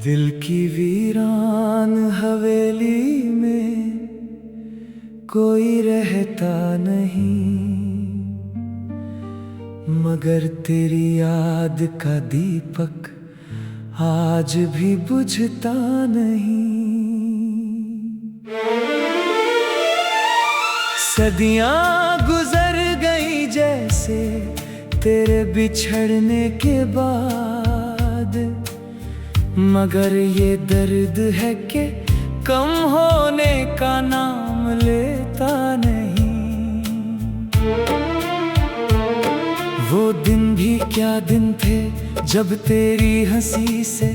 दिल की वीरान हवेली में कोई रहता नहीं, मगर तेरी याद का दीपक आज भी बुझता नहीं। सदियां गुजर गई जैसे तेरे बिछड़ने के बाद, मगर ये दर्द है कि कम होने का नाम लेता नहीं। वो दिन भी क्या दिन थे जब तेरी हंसी से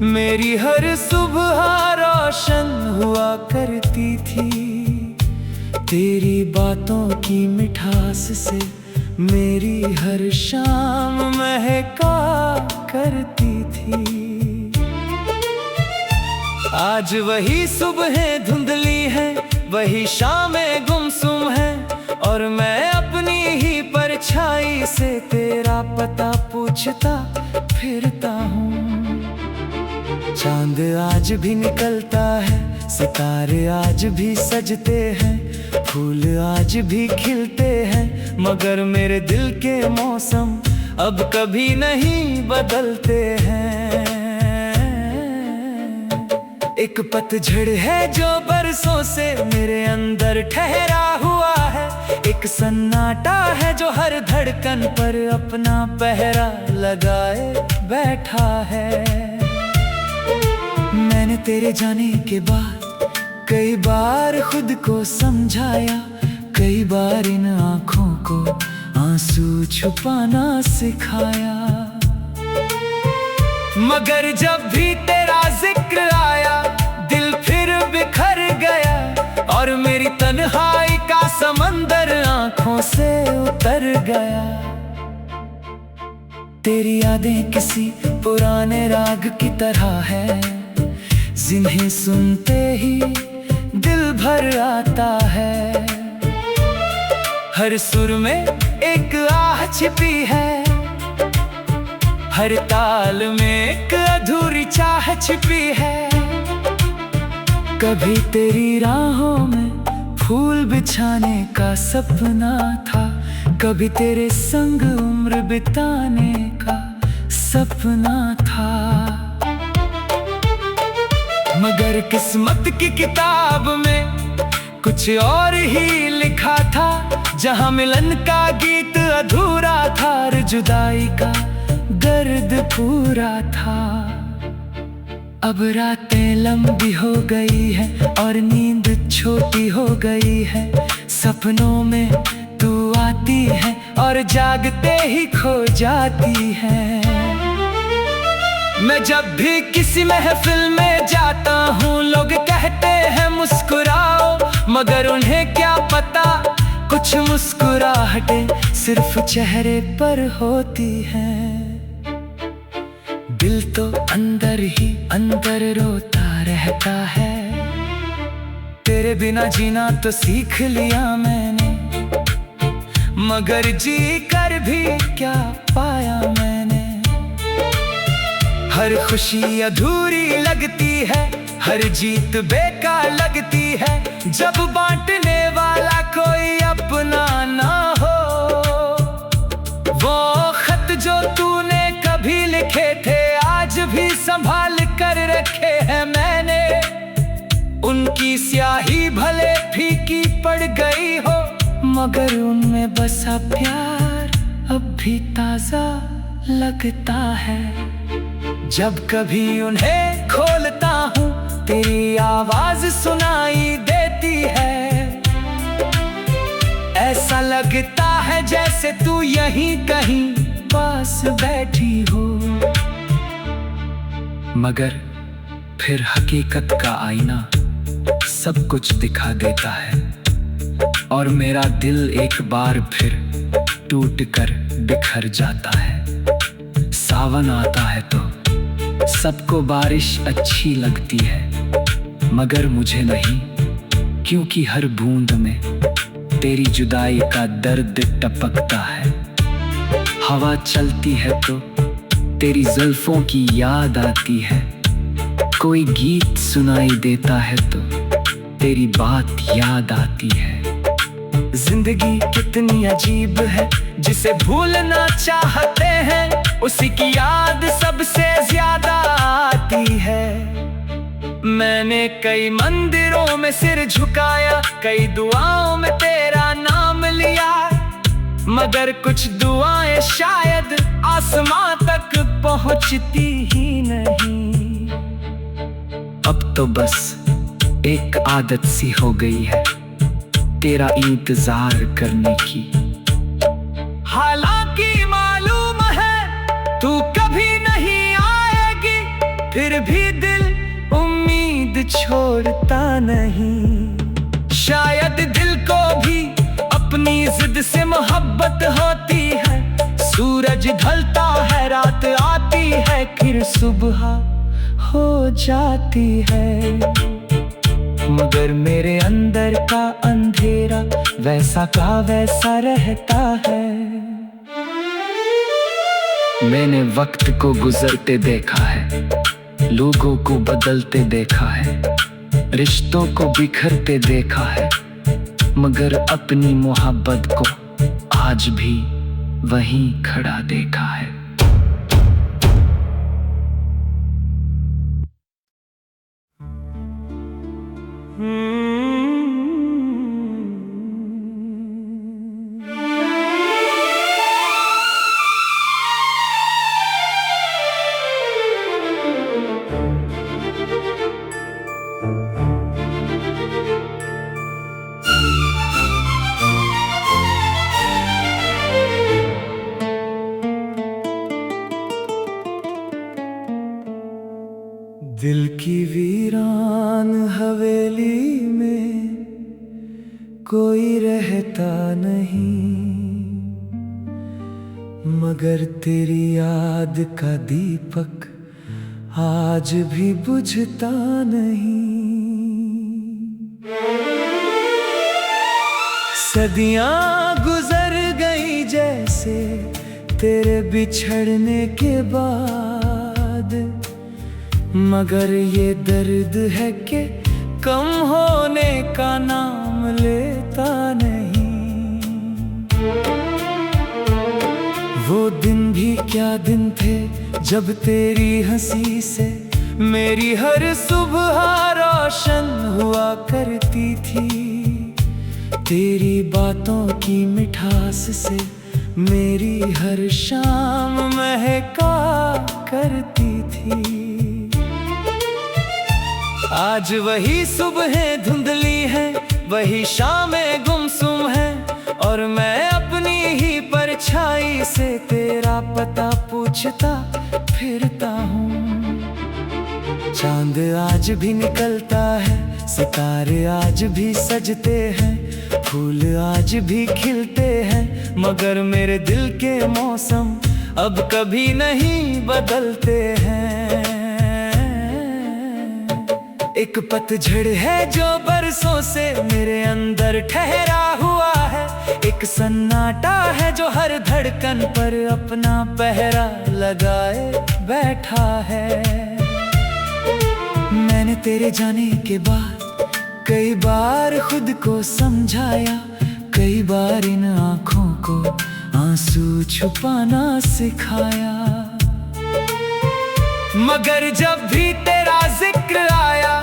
मेरी हर सुबह रोशन हुआ करती थी। तेरी बातों की मिठास से मेरी हर शाम महका करती थी। आज वही सुबहें धुंधली हैं, वही शामें गुमसुम हैं, और मैं अपनी ही परछाई से तेरा पता पूछता फिरता हूँ। चांद आज भी निकलता है, सितारे आज भी सजते हैं, फूल आज भी खिलते हैं, मगर मेरे दिल के मौसम अब कभी नहीं बदलते हैं। एक पतझड़ है जो बरसों से मेरे अंदर ठहरा हुआ है, एक सन्नाटा है जो हर धड़कन पर अपना पहरा लगाए बैठा है। मैंने तेरे जाने के बाद कई बार खुद को समझाया, कई बार इन आँखों को आंसू छुपाना सिखाया, मगर जब भी तेरा जिक्र आया दिल फिर बिखर गया, और मेरी तन्हाई का समंदर आँखों से उतर गया। तेरी यादें किसी पुराने राग की तरह है, जिन्हें सुनते ही दिल भर आता है। हर सुर में एक आह छिपी है, हर ताल में एक अधूरी चाह छिपी है। कभी तेरी राहों में फूल बिछाने का सपना था, कभी तेरे संग उम्र बिताने का सपना था, मगर किस्मत की किताब में कुछ और ही लिखा था। जहां मिलन का गीत अधूरा था और जुदाई का दर्द पूरा था। अब रातें लंबी हो गई है और नींद छोटी हो गई है, सपनों में तू आती है और जागते ही खो जाती है। मैं जब भी किसी महफिल में जाता हूँ लोग कहते हैं मुस्कुराओ, मगर उन्हें क्या पता कुछ मुस्कुराहटें सिर्फ चेहरे पर होती हैं। दिल तो अंदर ही अंदर रोता रहता है, तेरे बिना जीना तो सीख लिया मैंने, मगर जी कर भी क्या पाया मैंने। हर खुशी अधूरी लगती है, हर जीत बेकार लगती है, जब बांटने वाला कोई अपना ना हो। वो खत जो तूने कभी लिखे थे आज भी संभाल कर रखे हैं मैंने, उनकी स्याही भले फीकी पड़ गई हो, मगर उनमें बसा प्यार अब भी ताजा लगता है। जब कभी उन्हें खोलता हूँ तेरी आवाज सुनाई देती है, ऐसा लगता है जैसे तू यहीं कहीं पास बैठी हो, मगर फिर हकीकत का आईना सब कुछ दिखा देता है, और मेरा दिल एक बार फिर टूट कर बिखर जाता है। सावन आता है तो सबको बारिश अच्छी लगती है, मगर मुझे नहीं, क्योंकि हर बूंद में तेरी जुदाई का दर्द टपकता है। हवा चलती है तो तेरी जुल्फों की याद आती है, कोई गीत सुनाई देता है तो तेरी बात याद आती है। जिंदगी कितनी अजीब है, जिसे भूलना चाहते हैं उसी की याद सबसे ज्यादा आती है। मैंने कई मंदिरों में सिर झुकाया, कई दुआओं में तेरा नाम लिया, मगर कुछ दुआएं शायद आसमां तक पहुंचती ही नहीं। अब तो बस एक आदत सी हो गई है तेरा इंतजार करने की। हालांकि मालूम है तू कभी नहीं आएगी, फिर भी दिल उम्मीद छोड़ता नहीं। शायद दिल को भी अपनी जिद से मोहब्बत होती है, सूरज ढलता है, रात आती है, फिर सुबह हो जाती है, मगर मेरे अंदर का अंधेरा वैसा का वैसा रहता है। मैंने वक्त को गुजरते देखा है, लोगों को बदलते देखा है, रिश्तों को बिखरते देखा है, मगर अपनी मोहब्बत को आज भी वहीं खड़ा देखा है। दिल की वीरान हवेली में कोई रहता नहीं, मगर तेरी याद का दीपक आज भी बुझता नहीं। सदियां गुजर गई जैसे तेरे बिछड़ने के बाद, मगर ये दर्द है कि कम होने का नाम लेता नहीं। वो दिन भी क्या दिन थे जब तेरी हंसी से मेरी हर सुबह रोशन हुआ करती थी, तेरी बातों की मिठास से मेरी हर शाम महका करती थी। आज वही सुबहें धुंधली हैं, वही शामें गुमसुम हैं, और मैं अपनी ही परछाई से तेरा पता पूछता फिरता हूँ। चांद आज भी निकलता है, सितारे आज भी सजते हैं, फूल आज भी खिलते हैं, मगर मेरे दिल के मौसम अब कभी नहीं बदलते हैं। एक पतझड़ है जो बरसों से मेरे अंदर ठहरा हुआ है, एक सन्नाटा है जो हर धड़कन पर अपना पहरा लगाए बैठा है। मैंने तेरे जाने के बाद कई बार खुद को समझाया, कई बार इन आँखों को आंसू छुपाना सिखाया, मगर जब भी तेरा जिक्र आया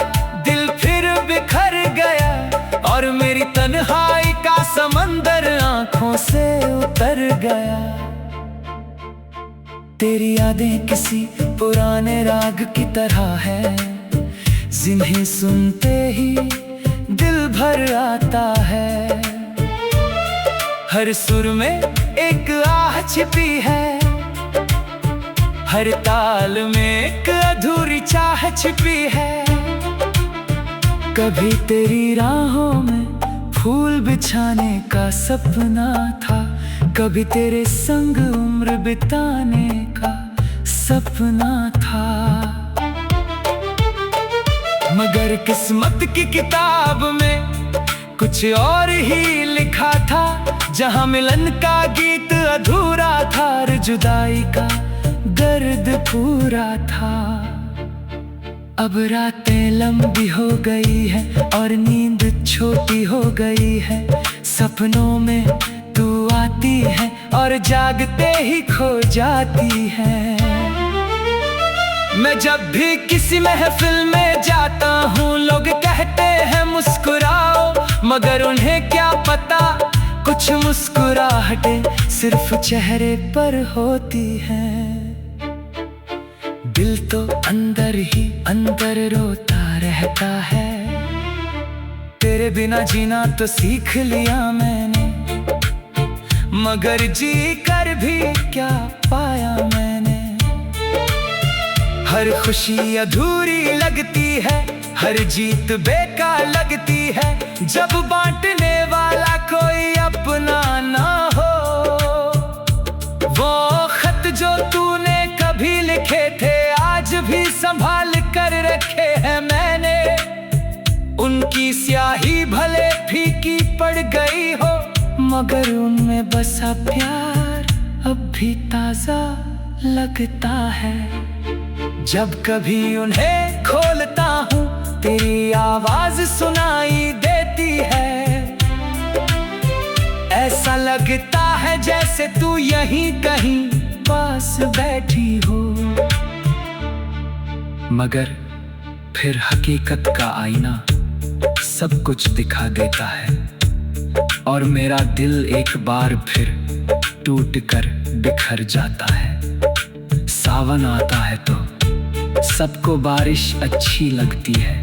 दिल फिर बिखर गया, और मेरी तन्हाई का समंदर आंखों से उतर गया। तेरी यादें किसी पुराने राग की तरह है, जिन्हें सुनते ही दिल भर आता है। हर सुर में एक आह छिपी है, हर ताल में एक अधूरी चाह छिपी है, कभी तेरी राहों में फूल बिछाने का सपना था, कभी तेरे संग उम्र बिताने का सपना था। मगर किस्मत की किताब में कुछ और ही लिखा था, जहां मिलन का गीत अधूरा था और जुदाई का दर्द पूरा था। अब रातें लंबी हो गई है और नींद छोटी हो गई है, सपनों में तू आती है और जागते ही खो जाती है। मैं जब भी किसी महफिल में जाता हूँ, लोग कहते हैं मुस्कुराओ, मगर उन्हें क्या पता कुछ मुस्कुराहटें सिर्फ चेहरे पर होती हैं। दिल तो अंदर ही अंदर रोता रहता है, तेरे बिना जीना तो सीख लिया मैंने, मगर जी कर भी क्या पाया मैंने। हर खुशी अधूरी लगती है, हर जीत बेकार लगती है, जब बांटने वाला कोई अपना ना हो। वो खत जो तूने कभी लिखे थे आज भी संभाल कर रखे हैं मैंने, उनकी स्याही भले फीकी पड़ गई हो, मगर उनमें बसा प्यार अब भी ताजा लगता है। जब कभी उन्हें खोलता हूँ, तेरी आवाज सुनाई देती है, ऐसा लगता है जैसे तू यहीं कहीं पास बैठी हो। मगर फिर हकीकत का आईना सब कुछ दिखा देता है, और मेरा दिल एक बार फिर टूट कर बिखर जाता है। सावन आता है तो सबको बारिश अच्छी लगती है,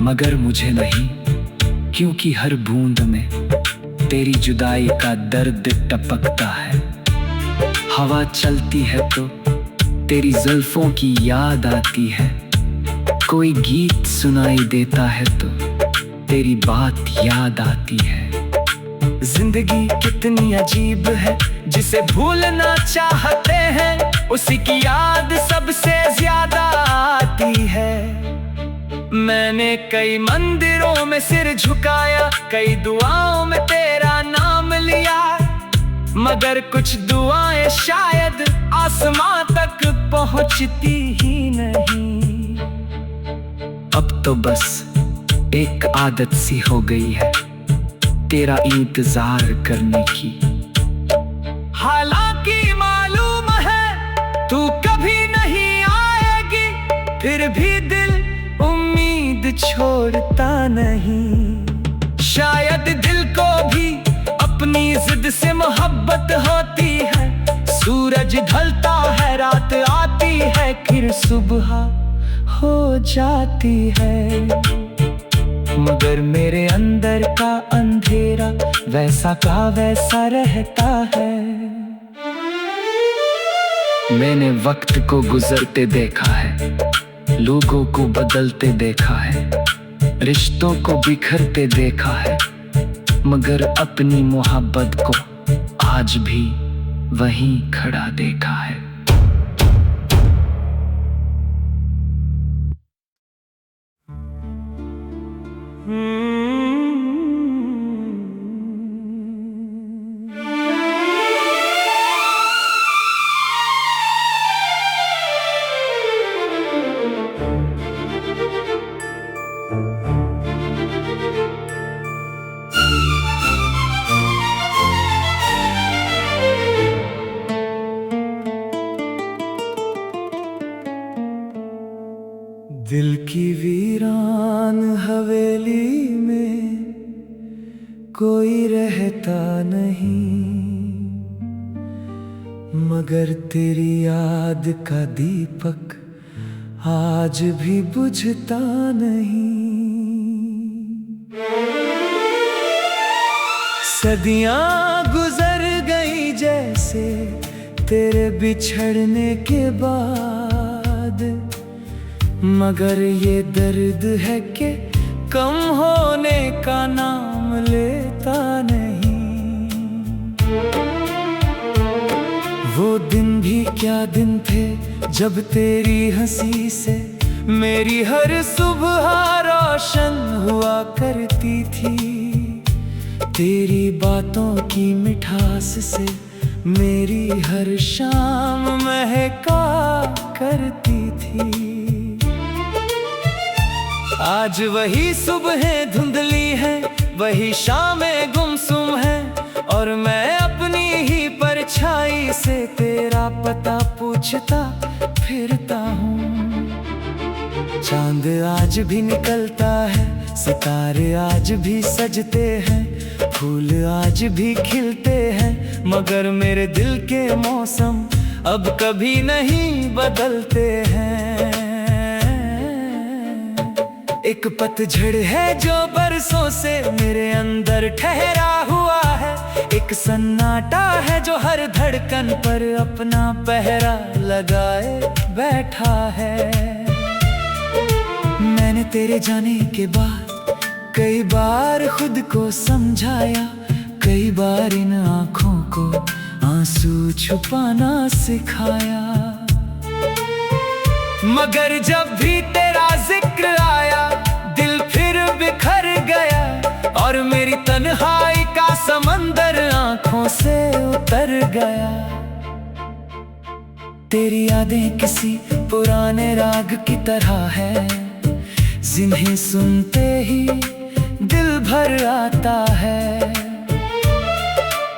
मगर मुझे नहीं, क्योंकि हर बूंद में तेरी जुदाई का दर्द टपकता है। हवा चलती है तो तेरी जुल्फों की याद आती है, कोई गीत सुनाई देता है तो तेरी बात याद आती है। जिंदगी कितनी अजीब है, जिसे भूलना चाहते हैं उसी की याद सबसे ज्यादा आती है। मैंने कई मंदिरों में सिर झुकाया, कई दुआओं में तेरा नाम लिया, मगर कुछ दुआएं शायद आसमां तक पहुंचती ही नहीं। अब तो बस एक आदत सी हो गई है तेरा इंतजार करने की। हालांकि मालूम है तू कभी नहीं आएगी, फिर भी दिल उम्मीद छोड़ता नहीं। शायद दिल को भी अपनी जिद से मोहब्बत होती है, सूरज ढलता है रात आती है, फिर सुबह हो जाती है, मगर मेरे अंदर का अंधेरा वैसा का वैसा रहता है। मैंने वक्त को गुजरते देखा है, लोगों को बदलते देखा है, रिश्तों को बिखरते देखा है, मगर अपनी मोहब्बत को आज भी वहीं खड़ा देखा है। दिल की वीरान हवेली में कोई रहता नहीं, मगर तेरी याद का दीपक आज भी बुझता नहीं। सदियां गुजर गई जैसे तेरे बिछड़ने के बाद, मगर ये दर्द है कि कम होने का नाम लेता नहीं। वो दिन भी क्या दिन थे जब तेरी हंसी से मेरी हर सुबह रोशन हुआ करती थी। तेरी बातों की मिठास से मेरी हर शाम महका करती थी। आज वही सुबहें धुंधली हैं, वही शामें गुमसुम हैं, और मैं अपनी ही परछाई से तेरा पता पूछता फिरता हूँ। चांद आज भी निकलता है, सितारे आज भी सजते हैं, फूल आज भी खिलते हैं, मगर मेरे दिल के मौसम अब कभी नहीं बदलते हैं। एक पतझड़ है जो बरसों से मेरे अंदर ठहरा हुआ है, एक सन्नाटा है जो हर धड़कन पर अपना पहरा लगाए बैठा है। मैंने तेरे जाने के बाद कई बार खुद को समझाया, कई बार इन आँखों को आंसू छुपाना सिखाया, मगर जब भी तेरा जिक्र आया दिल फिर बिखर गया, और मेरी तन्हाई का समंदर आँखों से उतर गया। तेरी यादें किसी पुराने राग की तरह है, जिन्हें सुनते ही दिल भर आता है।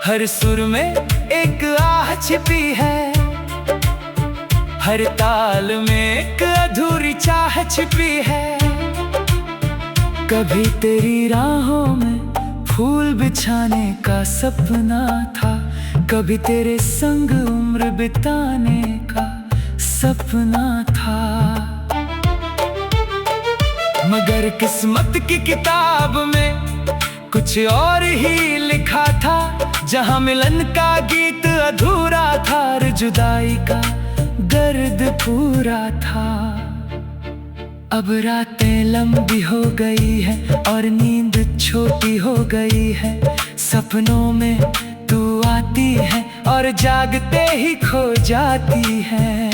हर सुर में एक आह छिपी है, हर ताल में एक अधूरी चाह छिपी है। कभी तेरी राहों में फूल बिछाने का सपना था, कभी तेरे संग उम्र बिताने का सपना था, मगर किस्मत की किताब में कुछ और ही लिखा था। जहां मिलन का गीत अधूरा था और जुदाई का दर्द पूरा था। अब रातें लंबी हो गई है और नींद छोटी हो गई है, सपनों में तू आती है और जागते ही खो जाती है।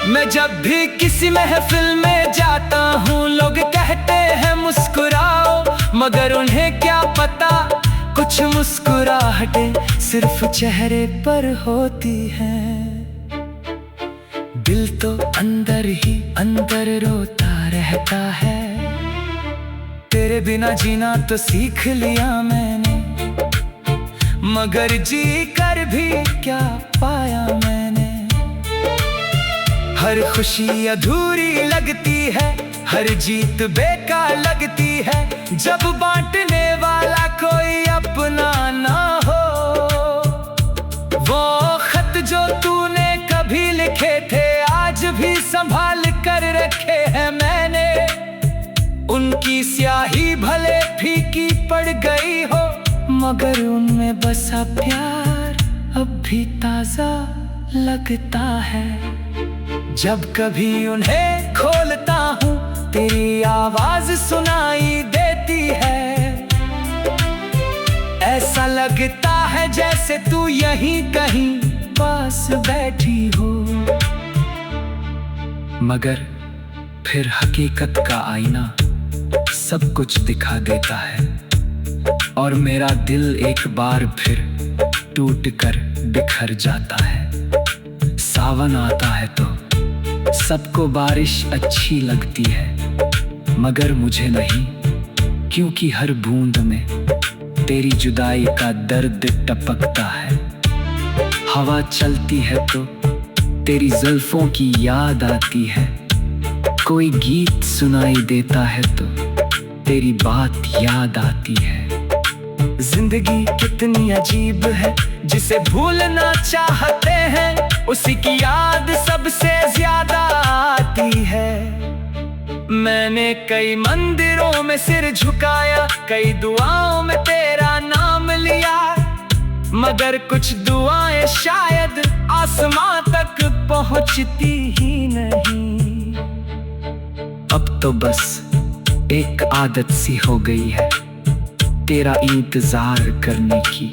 मैं जब भी किसी महफिल में जाता हूँ लोग कहते हैं मुस्कुराओ, मगर उन्हें क्या पता कुछ मुस्कुराहटें सिर्फ चेहरे पर होती हैं। दिल तो अंदर ही अंदर रोता रहता है, तेरे बिना जीना तो सीख लिया मैंने, मगर जी कर भी क्या पाया मैंने। हर खुशी अधूरी लगती है, हर जीत बेकार लगती है, जब बांटने वाला कोई अपना ना हो। वो खत जो तूने कभी लिखे थे आज भी संभाल कर रखे हैं मैंने, उनकी स्याही भले फीकी पड़ गई हो, मगर उनमें बसा प्यार अब भी ताजा लगता है। जब कभी उन्हें खोलता हूँ तेरी आवाज सुनाई देती है, ऐसा लगता है जैसे तू यहीं कहीं पास बैठी हो, मगर फिर हकीकत का आईना सब कुछ दिखा देता है, और मेरा दिल एक बार फिर टूट कर बिखर जाता है। सावन आता है तो सबको बारिश अच्छी लगती है, मगर मुझे नहीं, क्योंकि हर बूंद में तेरी जुदाई का दर्द टपकता है। हवा चलती है तो तेरी जुल्फों की याद आती है, कोई गीत सुनाई देता है तो तेरी बात याद आती है। जिंदगी कितनी अजीब है, जिसे भूलना चाहते हैं उसी की याद सबसे ज्यादा आती है। मैंने कई मंदिरों में सिर झुकाया, कई दुआओं में तेरा नाम लिया, मगर कुछ दुआएं शायद आसमां तक पहुंचती ही नहीं। अब तो बस एक आदत सी हो गई है तेरा इंतजार करने की।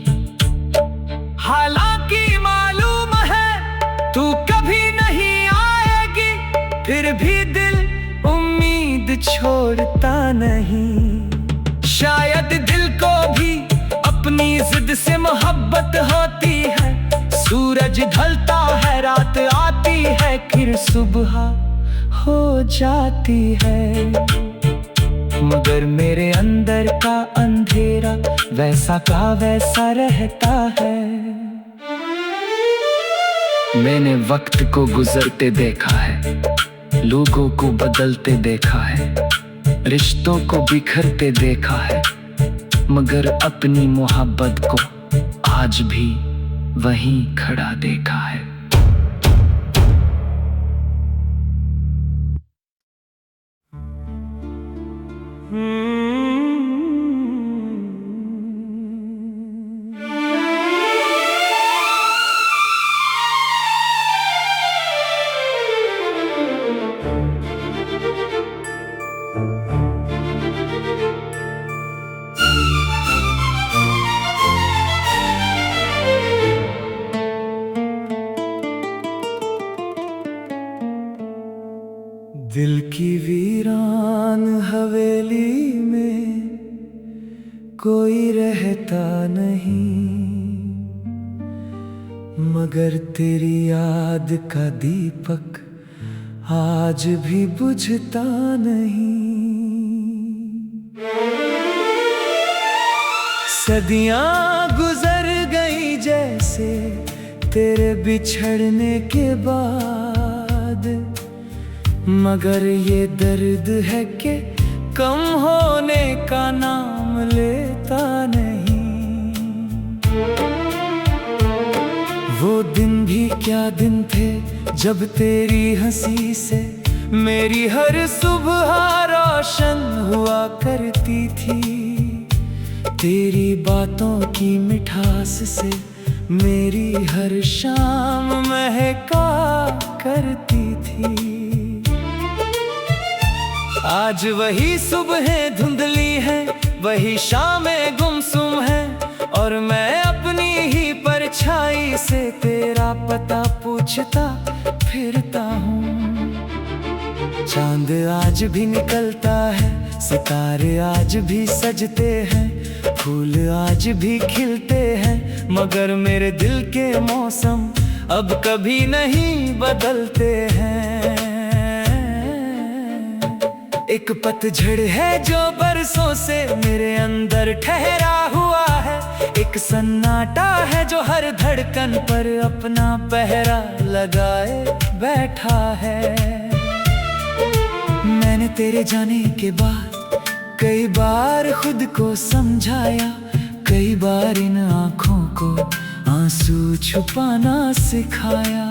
हालांकि मालूम है तू कभी नहीं आएगी, फिर भी दिल उम्मीद छोड़ता नहीं। शायद दिल को भी अपनी जिद से मोहब्बत होती है। सूरज ढलता है, रात आती है, फिर सुबह हो जाती है, मगर मेरे अंदर का अंधेरा वैसा का वैसा रहता है। मैंने वक्त को गुजरते देखा है, लोगों को बदलते देखा है, रिश्तों को बिखरते देखा है, मगर अपनी मोहब्बत को आज भी वहीं खड़ा देखा है। दिल की वीरान हवेली में कोई रहता नहीं, मगर तेरी याद का दीपक आज भी बुझता नहीं। सदियां गुजर गई जैसे तेरे बिछड़ने के बाद, मगर ये दर्द है कि कम होने का नाम लेता नहीं। वो दिन भी क्या दिन थे जब तेरी हंसी से मेरी हर सुबह रोशन हुआ करती थी। तेरी बातों की मिठास से मेरी हर शाम महका करती थी। आज वही सुबहें धुंधली हैं, वही शामें गुमसुम हैं, और मैं अपनी ही परछाई से तेरा पता पूछता फिरता हूँ। चांद आज भी निकलता है, सितारे आज भी सजते हैं, फूल आज भी खिलते हैं, मगर मेरे दिल के मौसम अब कभी नहीं बदलते हैं। एक पतझड़ है जो बरसों से मेरे अंदर ठहरा हुआ है, एक सन्नाटा है जो हर धड़कन पर अपना पहरा लगाए बैठा है। मैंने तेरे जाने के बाद कई बार खुद को समझाया, कई बार इन आँखों को आंसू छुपाना सिखाया,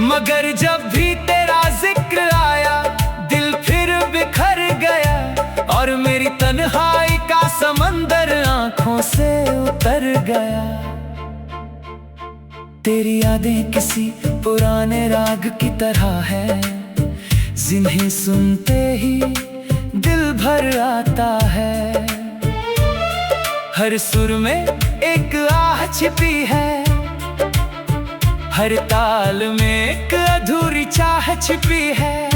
मगर जब भी तेरा जिक्र आया दिल फिर बिखर गया, और मेरी तन्हाई का समंदर आँखों से उतर गया। तेरी यादें किसी पुराने राग की तरह है, जिन्हें सुनते ही दिल भर आता है। हर सुर में एक आह छिपी है, हर ताल में एक अधूरी चाह छिपी है।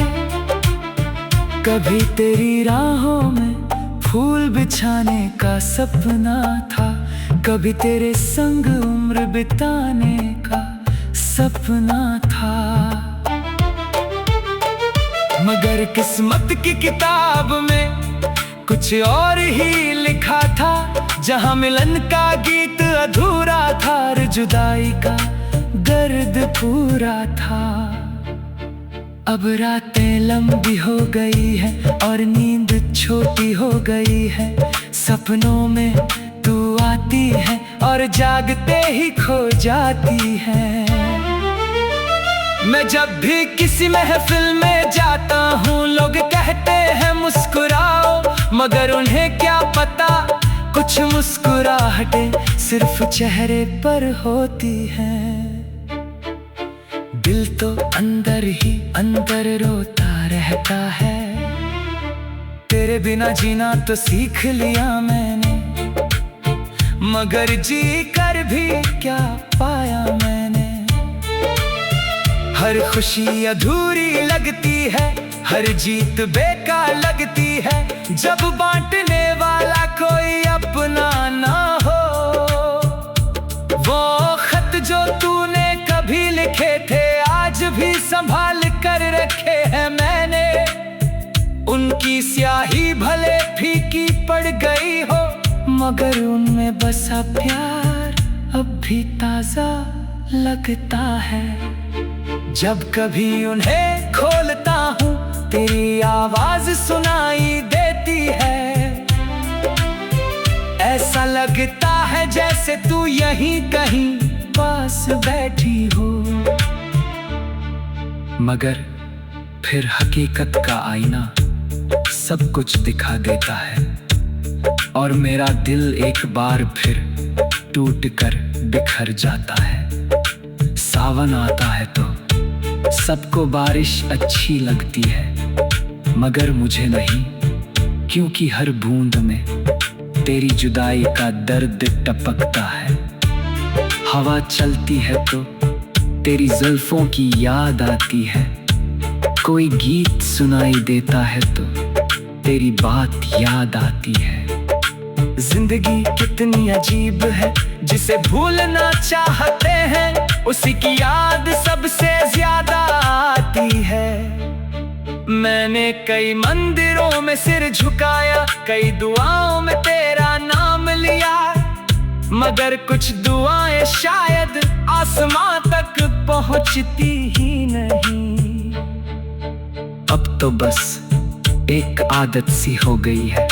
कभी तेरी राहों में फूल बिछाने का सपना था, कभी तेरे संग उम्र बिताने का सपना था, मगर किस्मत की किताब में कुछ और ही लिखा था। जहां मिलन का गीत अधूरा था और जुदाई का दर्द पूरा था। अब रातें लंबी हो गई है और नींद छोटी हो गई है, सपनों में तू आती है और जागते ही खो जाती है। मैं जब भी किसी महफिल में जाता हूँ लोग कहते हैं मुस्कुराओ, मगर उन्हें क्या पता कुछ मुस्कुराहटें सिर्फ चेहरे पर होती हैं। दिल तो अंदर ही अंदर रोता रहता है, तेरे बिना जीना तो सीख लिया मैंने, मगर जी कर भी क्या पाया मैंने। हर खुशी अधूरी लगती है, हर जीत बेकार लगती है, जब बांटने वाला कोई अपना ना हो। वो खत जो तूने कभी लिखे थे आज भी संभाल कर रखे हैं मैंने। उनकी स्याही भले फीकी पड़ गई हो, मगर उनमें बसा प्यार अब भी ताजा लगता है। जब कभी उन्हें खोलता हूँ तेरी आवाज सुनाई देती है। ऐसा लगता है जैसे तू यहीं कहीं पास बैठी हो, मगर फिर हकीकत का आईना सब कुछ दिखा देता है, और मेरा दिल एक बार फिर टूट कर बिखर जाता है। सावन आता है तो सबको बारिश अच्छी लगती है, मगर मुझे नहीं, क्योंकि हर बूंद में तेरी जुदाई का दर्द टपकता है। हवा चलती है तो तेरी जुल्फों की याद आती है, कोई गीत सुनाई देता है तो तेरी बात याद आती है। जिंदगी कितनी अजीब है, जिसे भूलना चाहते हैं उसी की याद सबसे ज्यादा आती है। मैंने कई मंदिरों में सिर झुकाया, कई दुआओं में तेरा नाम लिया, मगर कुछ दुआएं शायद आसमां तक पहुंचती ही नहीं। अब तो बस एक आदत सी हो गई है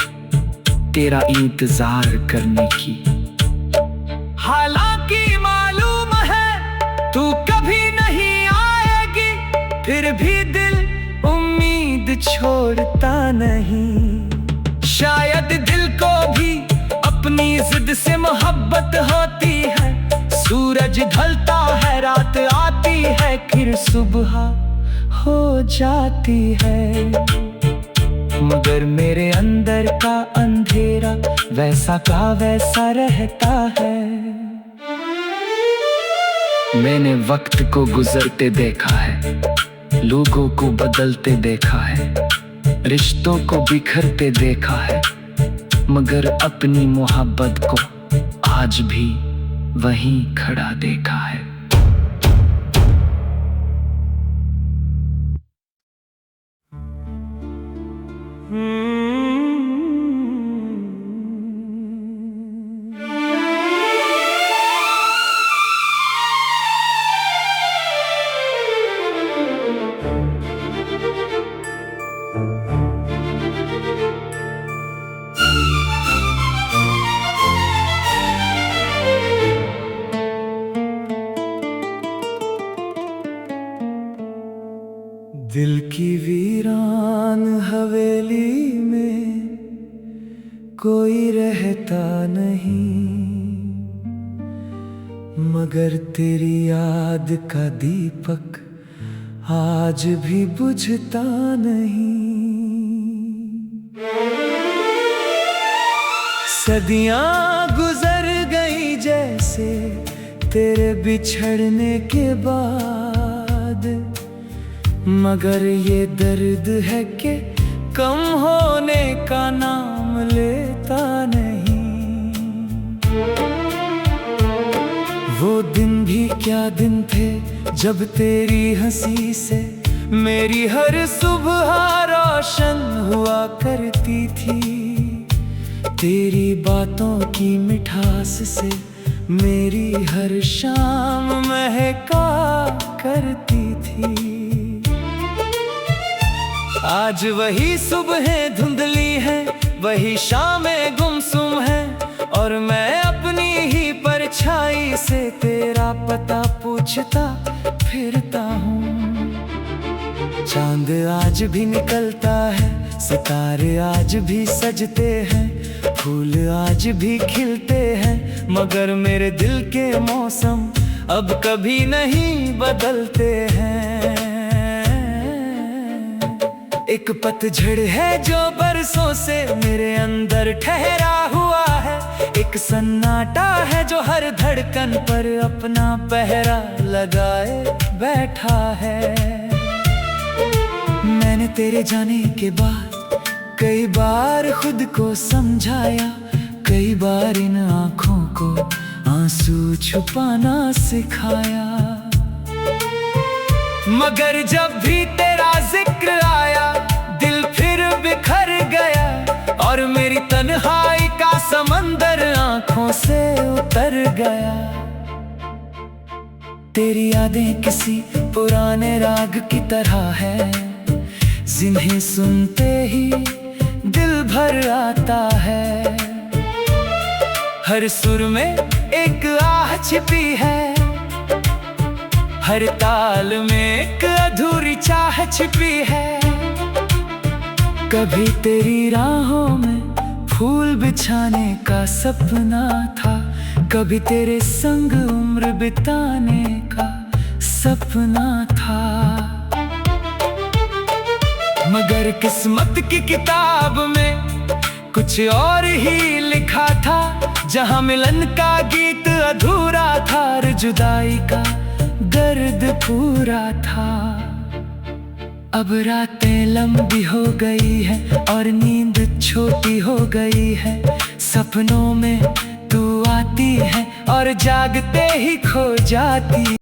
तेरा इंतजार करने की। हालांकि मालूम है तू कभी नहीं आएगी, फिर भी दिल उम्मीद छोड़ता नहीं। शायद दिल को भी अपनी जिद से मोहब्बत होती है। सूरज ढलता है, रात आती है, फिर सुबह हो जाती है, मगर मेरे अंदर का अंधेरा वैसा का वैसा रहता है। मैंने वक्त को गुजरते देखा है, लोगों को बदलते देखा है, रिश्तों को बिखरते देखा है, मगर अपनी मोहब्बत को आज भी वहीं खड़ा देखा है। दिल की वीरान हवेली में कोई रहता नहीं, मगर तेरी याद का दीपक आज भी बुझता नहीं। सदियां गुजर गई जैसे तेरे बिछड़ने के बाद, मगर ये दर्द है कि कम होने का नाम लेता नहीं। वो दिन भी क्या दिन थे जब तेरी हंसी से मेरी हर सुबह रोशन हुआ करती थी। तेरी बातों की मिठास से मेरी हर शाम महका करती थी। आज वही सुबहें धुंधली हैं, वही शामें गुमसुम हैं, और मैं अपनी ही परछाई से तेरा पता पूछता फिरता हूँ। चांद आज भी निकलता है, सितारे आज भी सजते हैं, फूल आज भी खिलते हैं, मगर मेरे दिल के मौसम अब कभी नहीं बदलते हैं। एक पतझड़ है जो बरसों से मेरे अंदर ठहरा हुआ है। एक सन्नाटा है जो हर धड़कन पर अपना पहरा लगाए बैठा है। मैंने तेरे जाने के बाद कई बार खुद को समझाया, कई बार इन आँखों को आंसू छुपाना सिखाया। मगर जब भी तेरा जिक्र आया दिल फिर बिखर गया, और मेरी तन्हाई का समंदर आंखों से उतर गया। तेरी यादें किसी पुराने राग की तरह है, जिन्हें सुनते ही दिल भर आता है। हर सुर में एक आह छिपी है, हर ताल में एक अधूरी चाह छिपी है। कभी तेरी राहों में फूल बिछाने का सपना था, कभी तेरे संग उम्र बिताने का सपना था। मगर किस्मत की किताब में कुछ और ही लिखा था, जहां मिलन का गीत अधूरा था और जुदाई का दर्द पूरा था। अब रातें लंबी हो गई है और नींद छोटी हो गई है। सपनों में तू आती है और जागते ही खो जाती।